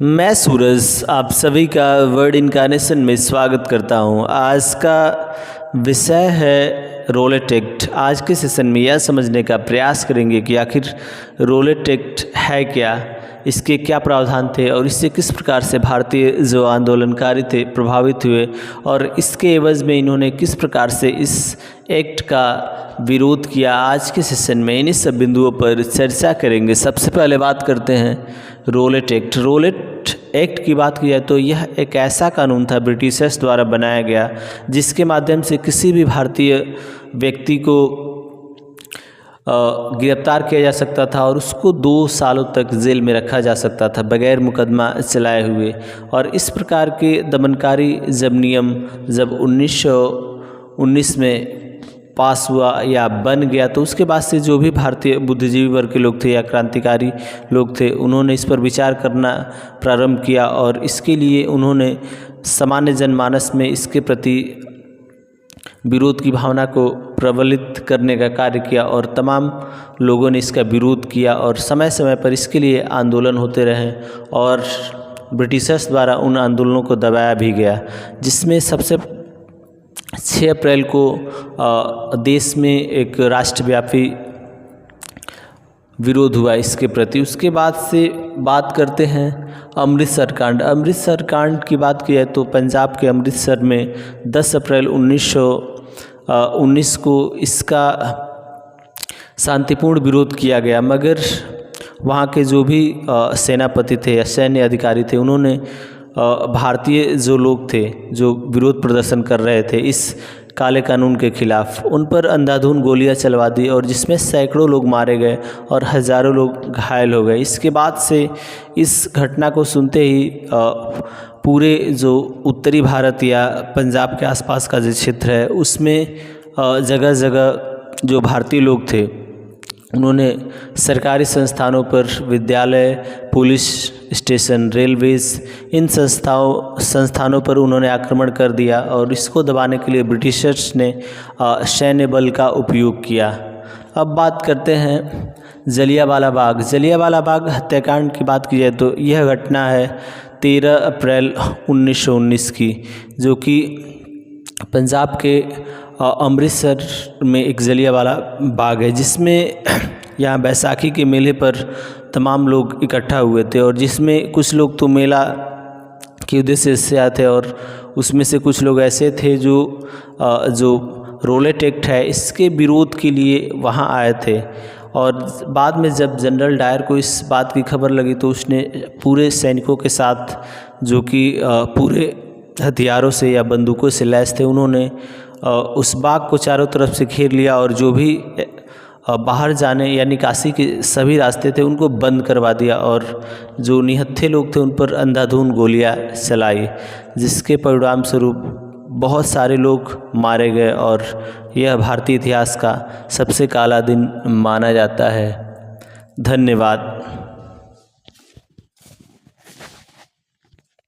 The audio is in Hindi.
मैं सूरज आप सभी का वर्ड इनकार्नेशन में स्वागत करता हूं। आज का विषय है रोलेट एक्ट। आज के सेशन में यह समझने का प्रयास करेंगे कि आखिर रोलेट एक्ट है क्या, इसके क्या प्रावधान थे और इससे किस प्रकार से भारतीय जो आंदोलनकारी थे प्रभावित हुए और इसके एवज में इन्होंने किस प्रकार से इस एक्ट का विरोध किया। आज के सेशन में इन्हीं सब बिंदुओं पर चर्चा करेंगे। सबसे पहले बात करते हैं रोलेट एक्ट। रोलेट एक्ट की बात की जाए तो यह एक ऐसा कानून था ब्रिटिशर्स द्वारा बनाया गया जिसके माध्यम से किसी भी भारतीय व्यक्ति को गिरफ्तार किया जा सकता था और उसको 2 सालों तक जेल में रखा जा सकता था बगैर मुकदमा चलाए हुए। और इस प्रकार के दमनकारी नियम जब 1919 में पास हुआ या बन गया तो उसके बाद से जो भी भारतीय बुद्धिजीवी वर्ग के लोग थे या क्रांतिकारी लोग थे उन्होंने इस पर विचार करना प्रारंभ किया और इसके लिए उन्होंने सामान्य जनमानस में इसके प्रति विरोध की भावना को प्रबलित करने का कार्य किया और तमाम लोगों ने इसका विरोध किया और समय समय पर इसके लिए आंदोलन होते रहे और ब्रिटिशर्स द्वारा उन आंदोलनों को दबाया भी गया, जिसमें सबसे 6 अप्रैल को देश में एक राष्ट्रव्यापी विरोध हुआ इसके प्रति। उसके बाद से बात करते हैं अमृतसर कांड। अमृतसर कांड की बात की जाए तो पंजाब के अमृतसर में 10 अप्रैल 1919 को इसका शांतिपूर्ण विरोध किया गया, मगर वहाँ के जो भी सेनापति थे या सैन्य अधिकारी थे उन्होंने भारतीय जो लोग थे जो विरोध प्रदर्शन कर रहे थे इस काले कानून के खिलाफ, उन पर अंधाधुंध गोलियां चलवा दी और जिसमें सैकड़ों लोग मारे गए और हज़ारों लोग घायल हो गए। इसके बाद से इस घटना को सुनते ही पूरे जो उत्तरी भारत या पंजाब के आसपास का जो क्षेत्र है उसमें जगह जगह जो भारतीय लोग थे उन्होंने सरकारी संस्थानों पर, विद्यालय, पुलिस स्टेशन, रेलवेज़, इन संस्थानों पर उन्होंने आक्रमण कर दिया और इसको दबाने के लिए ब्रिटिशर्स ने सैन्य बल का उपयोग किया। अब बात करते हैं जलियांवाला बाग। जलियांवाला बाग हत्याकांड की बात की जाए तो यह घटना है 13 अप्रैल 1919 की, जो कि पंजाब के अमृतसर में एक जलियांवाला बाग है, जिसमें यहाँ बैसाखी के मेले पर तमाम लोग इकट्ठा हुए थे और जिसमें कुछ लोग तो मेला के उद्देश्य से आए थे और उसमें से कुछ लोग ऐसे थे जो रोलेट एक्ट है इसके विरोध के लिए वहाँ आए थे। और बाद में जब जनरल डायर को इस बात की खबर लगी तो उसने पूरे सैनिकों के साथ, जो कि पूरे हथियारों से या बंदूकों से लैस थे, उन्होंने उस बाग को चारों तरफ से घेर लिया और जो भी बाहर जाने या निकासी के सभी रास्ते थे उनको बंद करवा दिया और जो निहत्थे लोग थे उन पर अंधाधुंध गोलियां चलाई, जिसके परिणाम स्वरूप बहुत सारे लोग मारे गए और यह भारतीय इतिहास का सबसे काला दिन माना जाता है। धन्यवाद।